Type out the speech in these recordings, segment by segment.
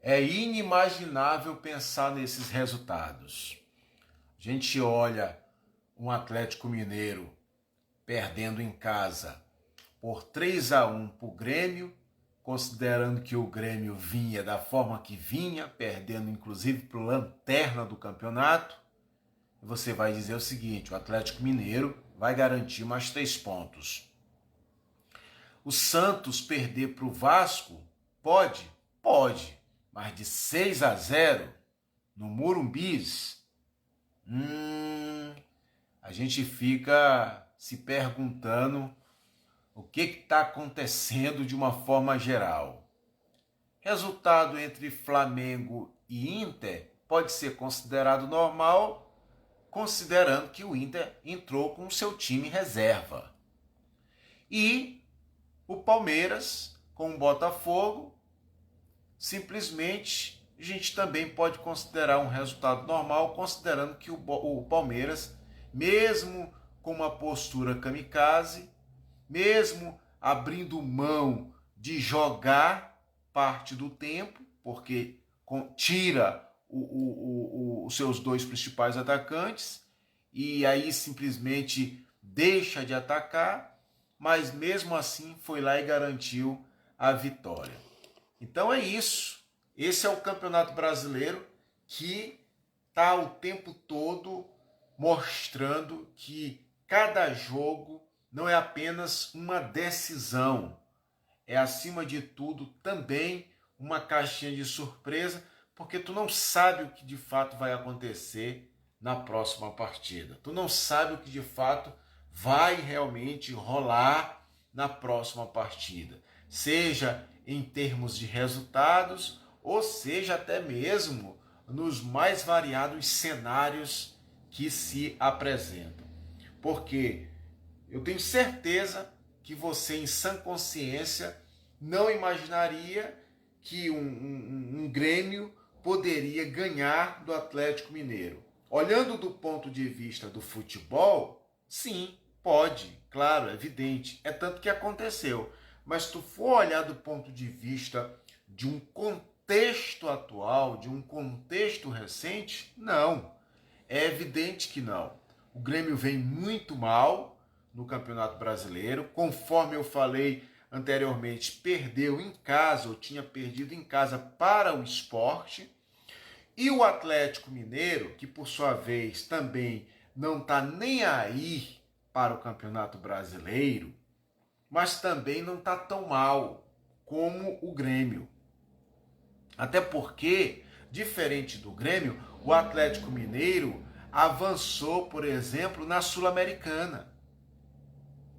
É inimaginável pensar nesses resultados. A gente olha um Atlético Mineiro perdendo em casa por 3-1 para o Grêmio, considerando que o Grêmio vinha da forma que vinha, perdendo inclusive para o lanterna do campeonato. Você vai dizer o seguinte: o Atlético Mineiro vai garantir mais 3 pontos. O Santos perder para o Vasco? Pode? Pode. Mas de 6-0 no Morumbis, a gente fica se perguntando o que está acontecendo de uma forma geral. Resultado entre Flamengo e Inter pode ser considerado normal, considerando que o Inter entrou com o seu time reserva. E o Palmeiras com o Botafogo, simplesmente a gente também pode considerar um resultado normal, considerando que o Palmeiras, mesmo com uma postura kamikaze, mesmo abrindo mão de jogar parte do tempo, porque tira os seus 2 principais atacantes e aí simplesmente deixa de atacar, mas mesmo assim foi lá e garantiu a vitória. Então é isso. Esse é o Campeonato Brasileiro que está o tempo todo mostrando que cada jogo não é apenas uma decisão, é acima de tudo também uma caixinha de surpresa, porque tu não sabe o que de fato vai acontecer na próxima partida. Tu não sabe o que de fato vai realmente rolar na próxima partida, seja em termos de resultados, ou seja até mesmo nos mais variados cenários que se apresentam. Porque eu tenho certeza que você, em sã consciência, não imaginaria que um Grêmio poderia ganhar do Atlético Mineiro. Olhando do ponto de vista do futebol, sim, pode, claro, é evidente. É tanto que aconteceu. Mas se tu for olhar do ponto de vista de um contexto atual, de um contexto recente, não. É evidente que não. O Grêmio vem muito mal no Campeonato Brasileiro, conforme eu falei anteriormente, perdeu em casa, ou tinha perdido em casa para o Sport. E o Atlético Mineiro, que por sua vez também não está nem aí para o Campeonato Brasileiro, mas também não está tão mal como o Grêmio. Até porque, diferente do Grêmio, o Atlético Mineiro avançou, por exemplo, na Sul-Americana.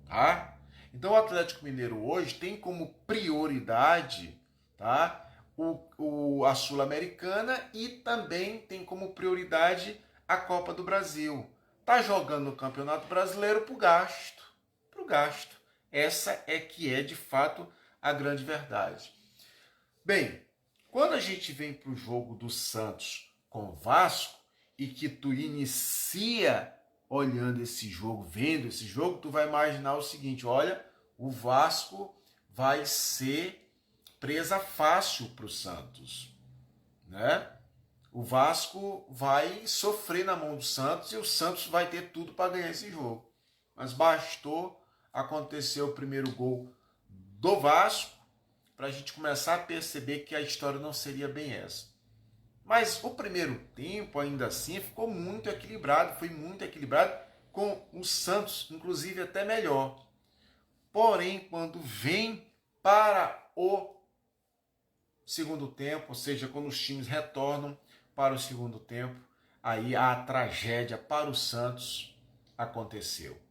Tá? Então o Atlético Mineiro hoje tem como prioridade, tá, a Sul-Americana e também tem como prioridade a Copa do Brasil. Tá jogando no Campeonato Brasileiro pro gasto. Pro gasto. Essa é que é de fato a grande verdade. Bem, quando a gente vem para o jogo do Santos com o Vasco e que tu inicia olhando esse jogo, vendo esse jogo, tu vai imaginar o seguinte: olha, o Vasco vai ser presa fácil para o Santos, né? O Vasco vai sofrer na mão do Santos e o Santos vai ter tudo para ganhar esse jogo. Mas bastou acontecer o primeiro gol do Vasco para a gente começar a perceber que a história não seria bem essa. Mas o primeiro tempo, ainda assim, ficou muito equilibrado, foi muito equilibrado, com o Santos, inclusive, até melhor. Porém, quando vem para o segundo tempo, ou seja, quando os times retornam para o segundo tempo, aí a tragédia para o Santos aconteceu.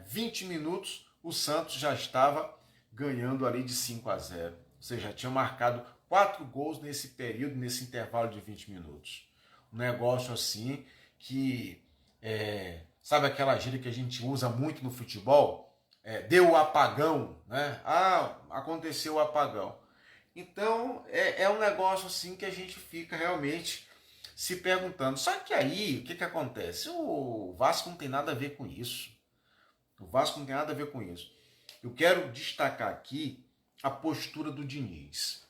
20 minutos, o Santos já estava ganhando ali de 5-0. Ou seja, já tinha marcado 4 gols nesse período, nesse intervalo de 20 minutos. Um negócio assim que, sabe aquela gíria que a gente usa muito no futebol? Deu o apagão, né? Aconteceu o apagão. Então, é um negócio assim que a gente fica realmente se perguntando. Só que aí, o que acontece? O Vasco não tem nada a ver com isso. O Vasco não tem nada a ver com isso. Eu quero destacar aqui a postura do Diniz.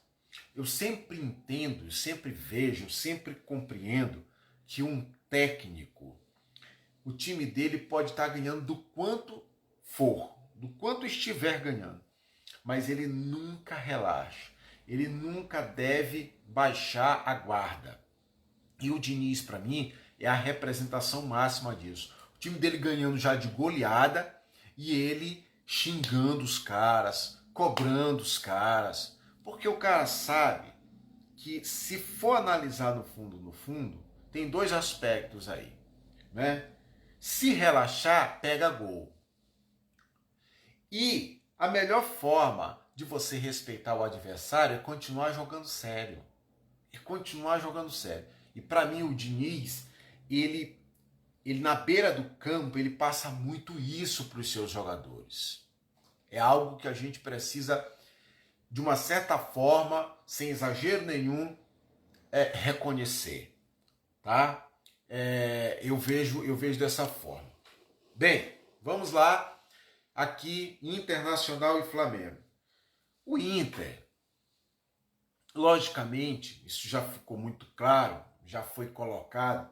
eu sempre entendo, eu sempre vejo, eu sempre compreendo que um técnico, o time dele pode estar ganhando do quanto for, do quanto estiver ganhando, mas ele nunca relaxa, ele nunca deve baixar a guarda. E o Diniz, para mim, é a representação máxima disso. O time dele ganhando já de goleada e ele xingando os caras, cobrando os caras, porque o cara sabe que, se for analisar no fundo, tem dois aspectos aí, né? Se relaxar, pega gol. E a melhor forma de você respeitar o adversário é continuar jogando sério. É continuar jogando sério. E para mim o Diniz, ele na beira do campo, ele passa muito isso para os seus jogadores. É algo que a gente precisa, de uma certa forma, sem exagero nenhum, reconhecer, tá? Eu vejo dessa forma. Bem, vamos lá. Aqui, Internacional e Flamengo. O Inter, logicamente, isso já ficou muito claro, já foi colocado,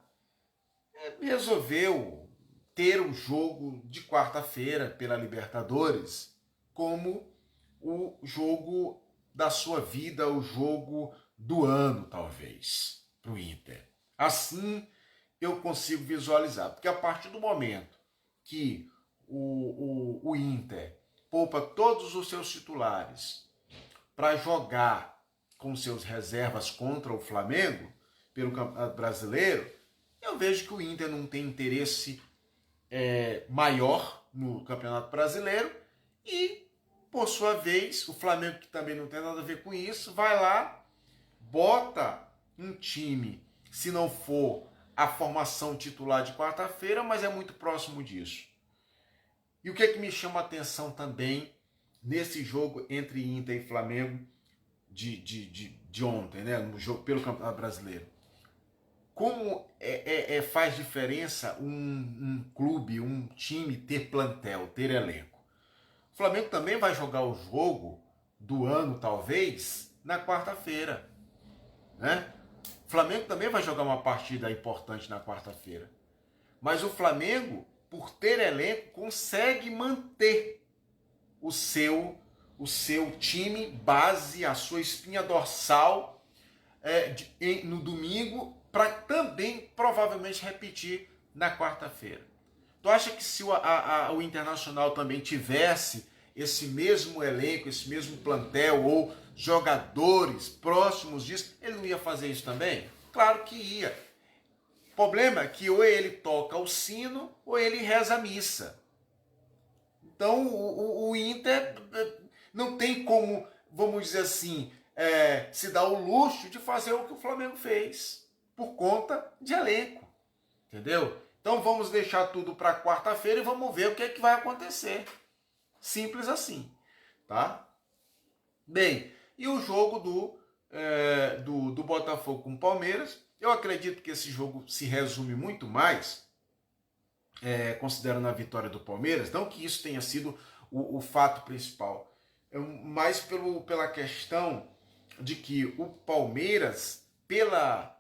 resolveu ter o jogo de quarta-feira pela Libertadores como o jogo da sua vida, o jogo do ano, talvez, para o Inter. Assim eu consigo visualizar, porque a partir do momento que o Inter poupa todos os seus titulares para jogar com seus reservas contra o Flamengo pelo Campeonato Brasileiro, eu vejo que o Inter não tem interesse maior no Campeonato Brasileiro e, por sua vez, o Flamengo, que também não tem nada a ver com isso, vai lá, bota um time, se não for a formação titular de quarta-feira, mas é muito próximo disso. E o que é que me chama a atenção também nesse jogo entre Inter e Flamengo de ontem, né, no jogo pelo Campeonato Brasileiro? Como faz diferença um clube, um time ter plantel, ter elenco. O Flamengo também vai jogar o jogo do ano, talvez, na quarta-feira, né? O Flamengo também vai jogar uma partida importante na quarta-feira. Mas o Flamengo, por ter elenco, consegue manter o seu time base, a sua espinha dorsal no domingo, para também provavelmente repetir na quarta-feira. Tu acha que se o Internacional também tivesse esse mesmo elenco, esse mesmo plantel ou jogadores próximos disso, ele não ia fazer isso também? Claro que ia. O problema é que ou ele toca o sino ou ele reza a missa. Então o Inter não tem como, vamos dizer assim, se dar o luxo de fazer o que o Flamengo fez, por conta de elenco, entendeu? Então vamos deixar tudo para quarta-feira e vamos ver o que é que vai acontecer. Simples assim, tá? Bem, e o jogo do Botafogo com o Palmeiras, eu acredito que esse jogo se resume muito mais, considerando a vitória do Palmeiras, não que isso tenha sido o fato principal, mas pela questão de que o Palmeiras, pela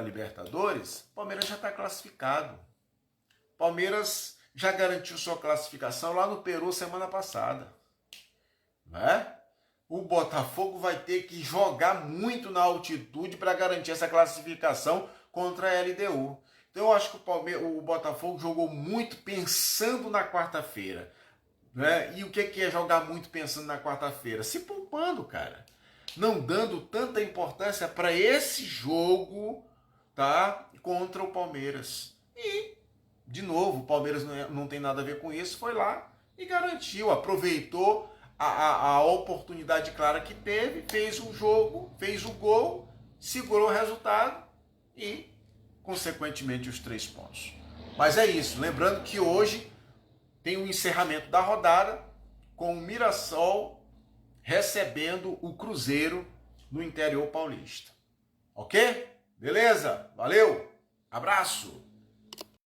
Libertadores, o Palmeiras já está classificado. Palmeiras já garantiu sua classificação lá no Peru semana passada, né? O Botafogo vai ter que jogar muito na altitude para garantir essa classificação contra a LDU. Então eu acho que o Botafogo jogou muito pensando na quarta-feira, né? E o que é jogar muito pensando na quarta-feira? Se poupando, cara. Não dando tanta importância para esse jogo, tá, contra o Palmeiras. E, de novo, o Palmeiras não tem nada a ver com isso, foi lá e garantiu, aproveitou a oportunidade clara que teve, fez o jogo, fez o gol, segurou o resultado e, consequentemente, os 3 pontos. Mas é isso, lembrando que hoje tem o encerramento da rodada com o Mirassol recebendo o Cruzeiro no interior paulista. Ok? Beleza? Valeu! Abraço!